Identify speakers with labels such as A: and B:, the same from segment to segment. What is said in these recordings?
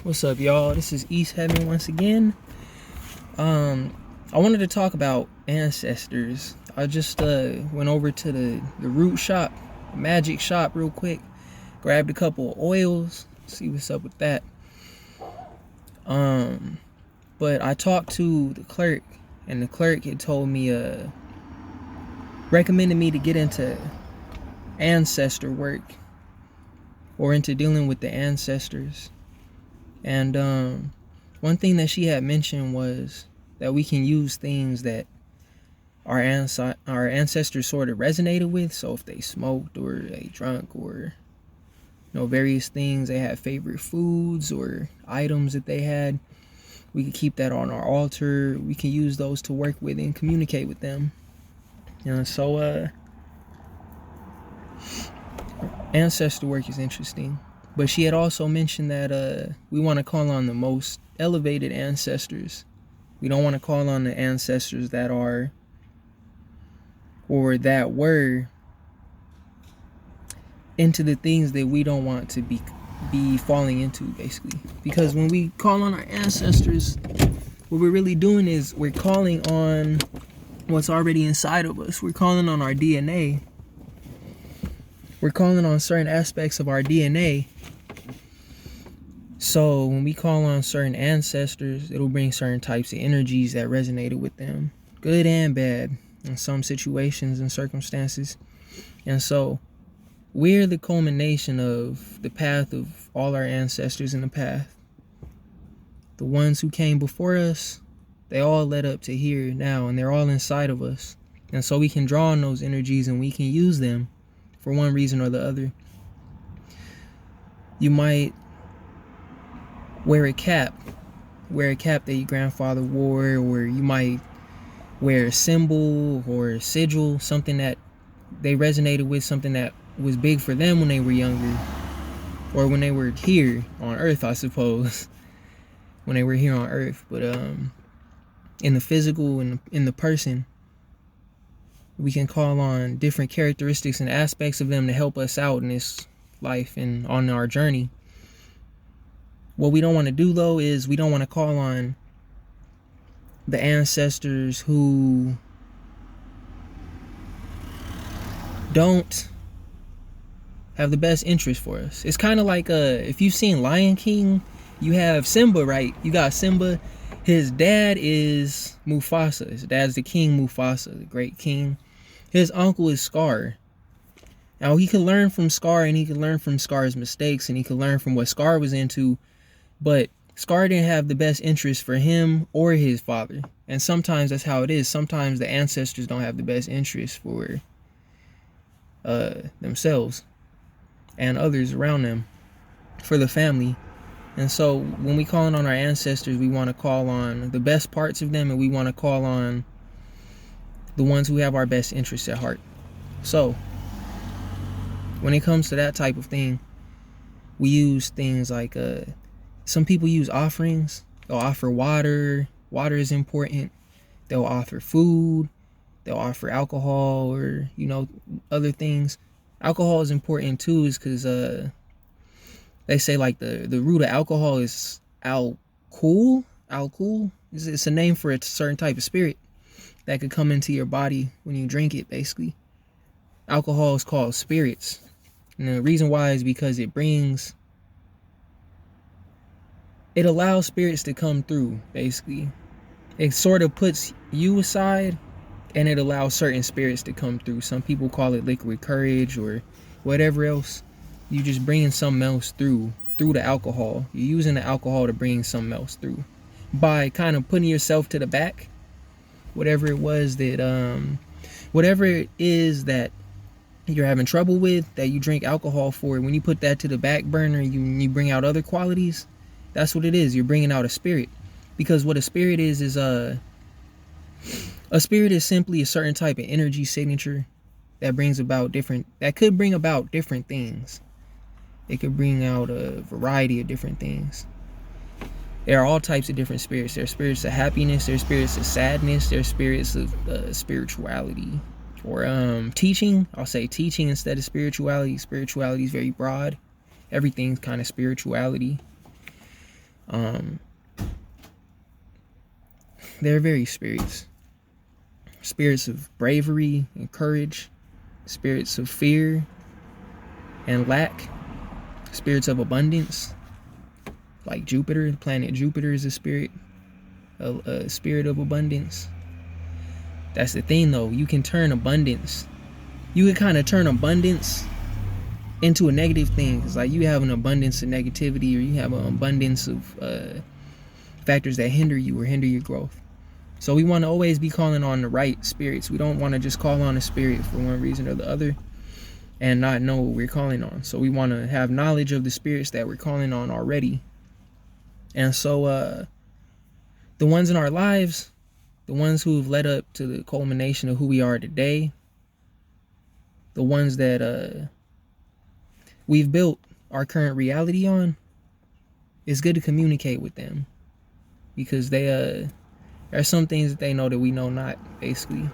A: What's up, y'all? This is East Heaven once again. I wanted to talk about ancestors. I just went over to the root shop, magic shop, real quick. Grabbed a couple of oils. See what's up with that. But I talked to the clerk, and the clerk had told me, recommended me to get into ancestor work or into dealing with the ancestors. And one thing that she had mentioned was that we can use things that our ancestors sort of resonated with. So if they smoked or they drunk or various things, they had favorite foods or items that they had, we could keep that on our altar. We can use those to work with and communicate with them. So ancestor work is interesting. But she had also mentioned that we want to call on the most elevated ancestors. We don't want to call on the ancestors that are or that were into the things that we don't want to be falling into, basically. Because when we call on our ancestors, what we're really doing is we're calling on what's already inside of us. We're calling on our DNA. We're calling on certain aspects of our DNA. So when we call on certain ancestors, it'll bring certain types of energies that resonated with them, good and bad, in some situations and circumstances. And so we're the culmination of the path of all our ancestors in the path. The ones who came before us, they all led up to here now, and they're all inside of us. And so we can draw on those energies and we can use them for one reason or the other. You might wear a cap that your grandfather wore, or you might wear a symbol or a sigil, something that they resonated with, something that was big for them when they were younger, or when they were here on earth, I suppose, when they were here on earth. But in the physical and in the person, we can call on different characteristics and aspects of them to help us out in this life and on our journey. What we don't want to do, though, is we don't want to call on the ancestors who don't have the best interest for us. It's kind of like if you've seen Lion King, you have Simba, right? You got Simba. His dad is Mufasa. His dad's the King Mufasa, the great king. His uncle is Scar. Now, he could learn from Scar, and he could learn from Scar's mistakes, and he could learn from what Scar was into. But Scar didn't have the best interest for him or his father. And sometimes that's how it is. Sometimes the ancestors don't have the best interest for themselves and others around them, for the family. And so when we call on our ancestors, we want to call on the best parts of them, and we want to call on the ones who have our best interests at heart. So when it comes to that type of thing, we use things like some people use offerings. They'll offer water. Water is important. They'll offer food. They'll offer alcohol, or other things. Alcohol is important too, is because they say like the root of alcohol is alcohol. It's a name for a certain type of spirit that could come into your body when you drink it, basically. Alcohol is called spirits. And the reason why is because it allows spirits to come through, basically. It sort of puts you aside, and it allows certain spirits to come through. Some people call it liquid courage or whatever else. You just bringing something else through the alcohol. You're using the alcohol to bring something else through. By kind of putting yourself to the back, whatever it is that you're having trouble with, that you drink alcohol for, when you put that to the back burner, you bring out other qualities. That's what it is. You're bringing out a spirit. Because what a spirit is a spirit is simply a certain type of energy signature that could bring about different things. It could bring out a variety of different things. There are all types of different spirits. There are spirits of happiness. There are spirits of sadness. There are spirits of spirituality. Or teaching. I'll say teaching instead of spirituality. Spirituality is very broad. Everything's kind of spirituality. Um, they're very spirits of bravery and courage, spirits of fear and lack, spirits of abundance. Like Jupiter, the planet Jupiter is a spirit of abundance. That's the thing, though. You can turn abundance. You can kind of turn abundance into a negative thing. It's like you have an abundance of negativity, or you have an abundance of factors that hinder you or hinder your growth. So we want to always be calling on the right spirits. We don't want to just call on a spirit for one reason or the other and not know what we're calling on. So we want to have knowledge of the spirits that we're calling on already. And so the ones in our lives, the ones who have led up to the culmination of who we are today, the ones that we've built our current reality on, it's good to communicate with them, because there are some things that they know that we know not, basically.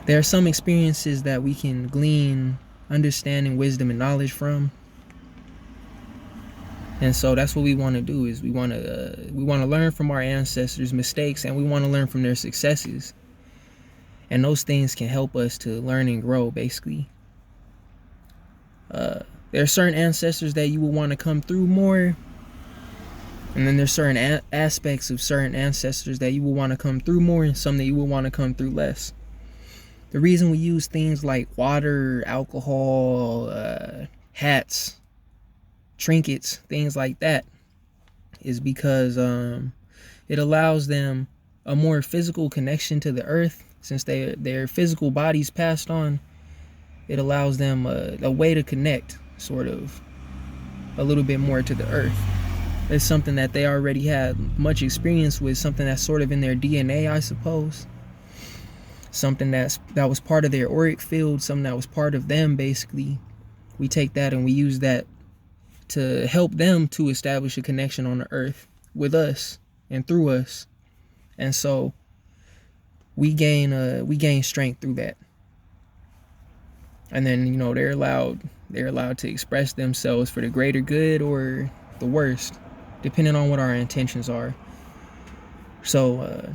A: There are some experiences that we can glean understanding, wisdom, and knowledge from. And so that's what we want to do, is we want to learn from our ancestors' mistakes, and we want to learn from their successes. And those things can help us to learn and grow, basically. There are certain ancestors that you will want to come through more, and then there's certain aspects of certain ancestors that you will want to come through more, and some that you will want to come through less. The reason we use things like water, alcohol, hats, trinkets, things like that, is because it allows them a more physical connection to the earth. Since their physical bodies passed on, it allows them a way to connect, sort of, a little bit more to the earth. It's something that they already had much experience with, something that's sort of in their DNA, I suppose. Something that was part of their auric field, something that was part of them, basically. We take that and we use that to help them to establish a connection on the earth with us and through us. And so we gain strength through that. And then, they're allowed to express themselves for the greater good or the worst, depending on what our intentions are. So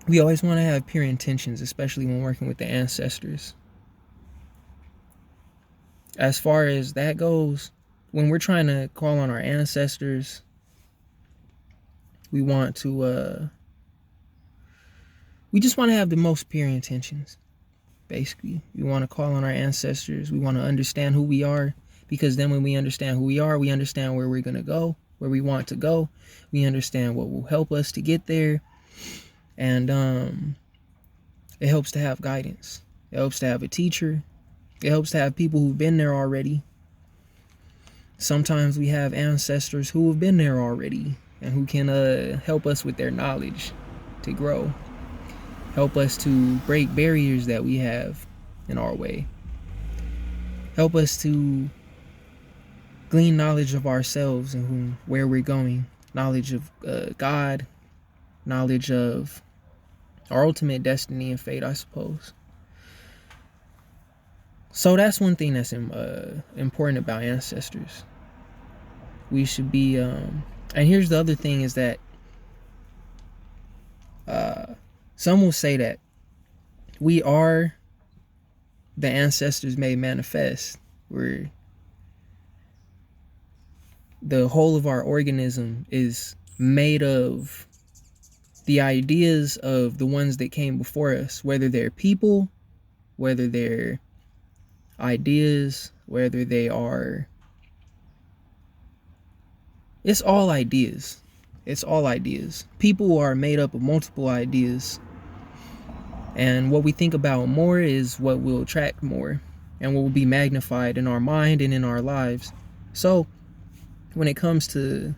A: we always want to have pure intentions, especially when working with the ancestors. As far as that goes, when we're trying to call on our ancestors, we just want to have the most pure intentions. Basically, we want to call on our ancestors. We want to understand who we are, because then when we understand who we are, we understand where we're going to go, where we want to go. We understand what will help us to get there. And it helps to have guidance. It helps to have a teacher. It helps to have people who've been there already. Sometimes we have ancestors who have been there already and who can help us with their knowledge to grow. Help us to break barriers that we have in our way. Help us to glean knowledge of ourselves and where we're going. Knowledge of God. Knowledge of our ultimate destiny and fate, I suppose. So that's one thing that's important about ancestors. We should be, and here's the other thing, is that some will say that we are the ancestors made manifest. We're the whole of our organism is made of the ideas of the ones that came before us, whether they're people, whether they're ideas, whether they are, it's all ideas. It's all ideas. People are made up of multiple ideas. And what we think about more is what will attract more and what will be magnified in our mind and in our lives. So when it comes to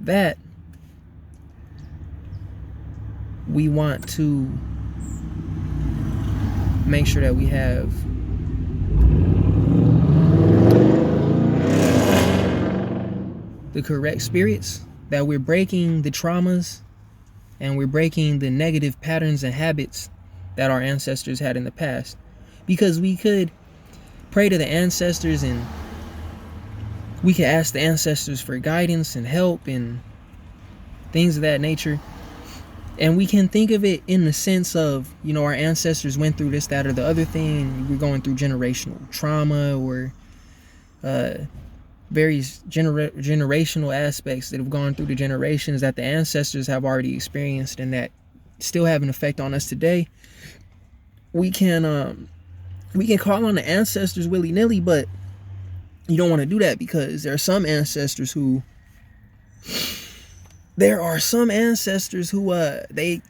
A: that, we want to make sure that we have the correct spirits, that we're breaking the traumas and we're breaking the negative patterns and habits that our ancestors had in the past. Because we could pray to the ancestors and we could ask the ancestors for guidance and help and things of that nature. And we can think of it in the sense of, our ancestors went through this, that, or the other thing. We're going through generational trauma or various generational aspects that have gone through the generations that the ancestors have already experienced and that still have an effect on us today. We can call on the ancestors willy-nilly, but you don't want to do that, because there are some ancestors who they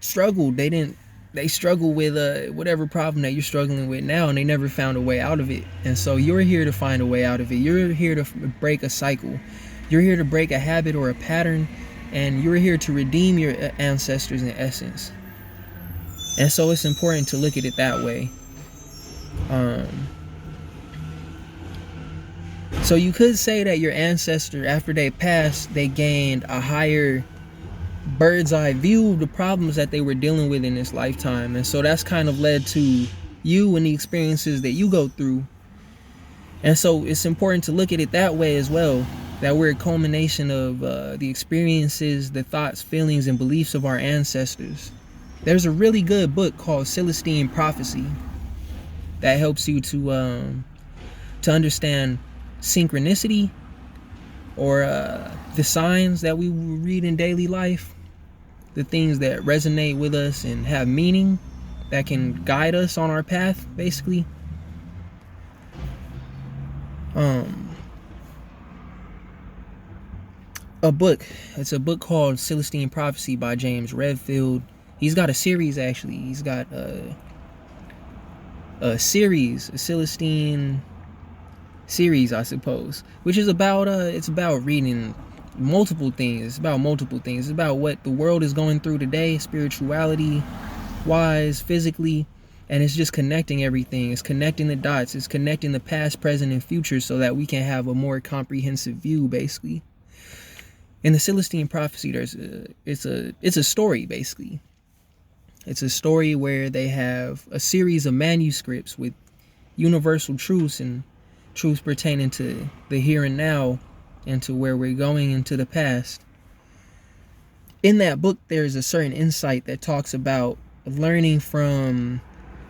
A: struggled. They struggle with whatever problem that you're struggling with now, and they never found a way out of it. And so you're here to find a way out of it. You're here to break a cycle. You're here to break a habit or a pattern, and you're here to redeem your ancestors in essence. And so it's important to look at it that way. So you could say that your ancestor, after they passed, they gained a higher bird's eye view of the problems that they were dealing with in this lifetime. And so that's kind of led to you and the experiences that you go through. And so it's important to look at it that way as well, that we're a culmination of the experiences, the thoughts, feelings, and beliefs of our ancestors. There's a really good book called Celestine Prophecy that helps you to understand synchronicity, or the signs that we read in daily life, the things that resonate with us and have meaning that can guide us on our path, basically. It's a book called Celestine Prophecy by James Redfield. He's got a series, actually. He's got a Celestine series, I suppose, which is about it's about reading multiple things. It's about what the world is going through today, spirituality wise, physically, and it's just connecting everything. It's connecting the dots. It's connecting the past, present, and future so that we can have a more comprehensive view, basically. In the Celestine Prophecy, it's a story, basically. It's a story where they have a series of manuscripts with universal truths and truths pertaining to the here and now and to where we're going into the past. In that book, there's a certain insight that talks about learning from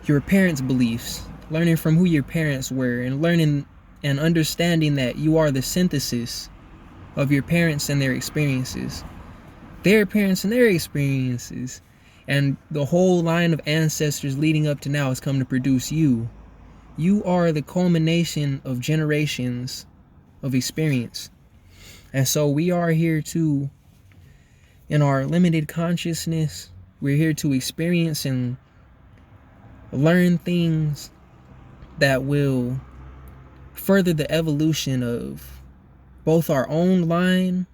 A: your parents' beliefs, learning from who your parents were, and learning and understanding that you are the synthesis of your parents and their experiences. Their parents and their experiences. And the whole line of ancestors leading up to now has come to produce you. You are the culmination of generations of experience. And so we are here to, in our limited consciousness, we're here to experience and learn things that will further the evolution of both our own line,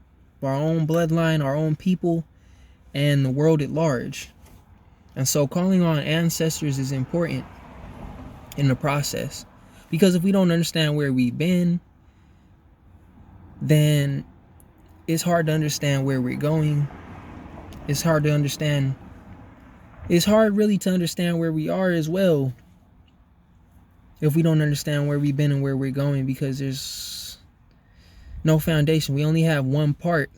A: our own bloodline, our own people, and the world at large. And so calling on ancestors is important in the process, because if we don't understand where we've been, then it's hard to understand where we're going. It's hard really to understand where we are as well, if we don't understand where we've been and where we're going, because there's no foundation. We only have one part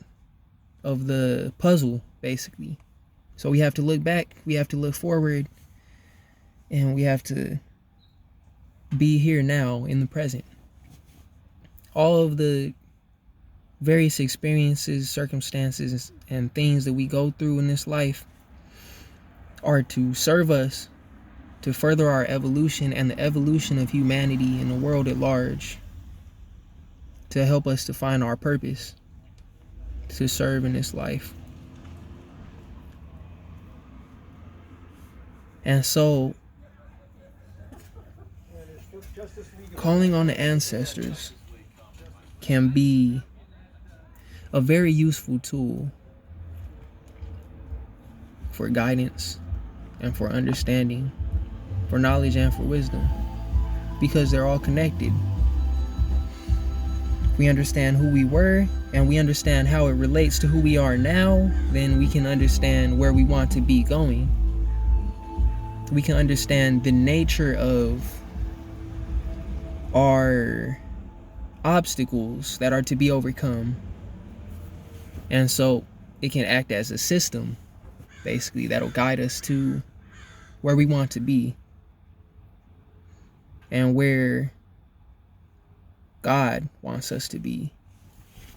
A: of the puzzle, basically. So we have to look back, we have to look forward, and we have to be here now in the present. All of the various experiences, circumstances, and things that we go through in this life are to serve us to further our evolution and the evolution of humanity and the world at large, to help us to find our purpose, to serve in this life. And so, calling on the ancestors can be a very useful tool for guidance and for understanding, for knowledge and for wisdom, because they're all connected. If we understand who we were and we understand how it relates to who we are now, then we can understand where we want to be going. We can understand the nature of our obstacles that are to be overcome. And so it can act as a system, basically, that'll guide us to where we want to be and where God wants us to be.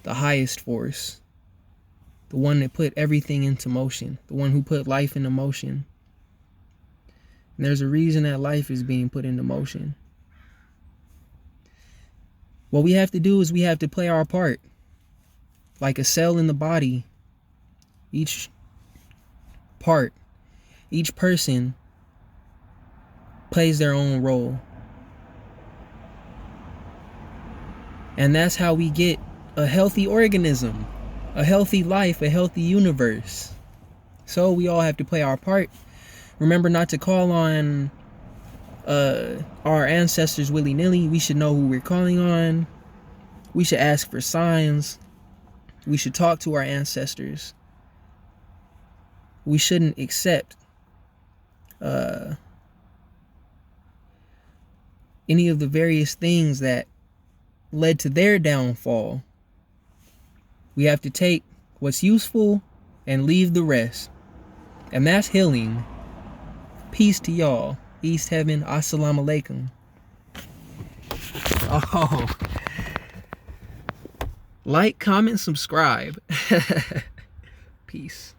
A: The highest force, the one that put everything into motion, the one who put life into motion. And there's a reason that life is being put into motion. What we have to do is we have to play our part. Like a cell in the body, each part, each person plays their own role. And that's how we get a healthy organism, a healthy life, a healthy universe. So we all have to play our part. Remember not to call on our ancestors willy-nilly. We should know who we're calling on. We should ask for signs. We should talk to our ancestors. We shouldn't accept any of the various things that led to their downfall. We have to take what's useful and leave the rest. And that's healing. Peace to y'all. East Heaven. Assalamu alaikum. Oh. Like, comment, subscribe. Peace.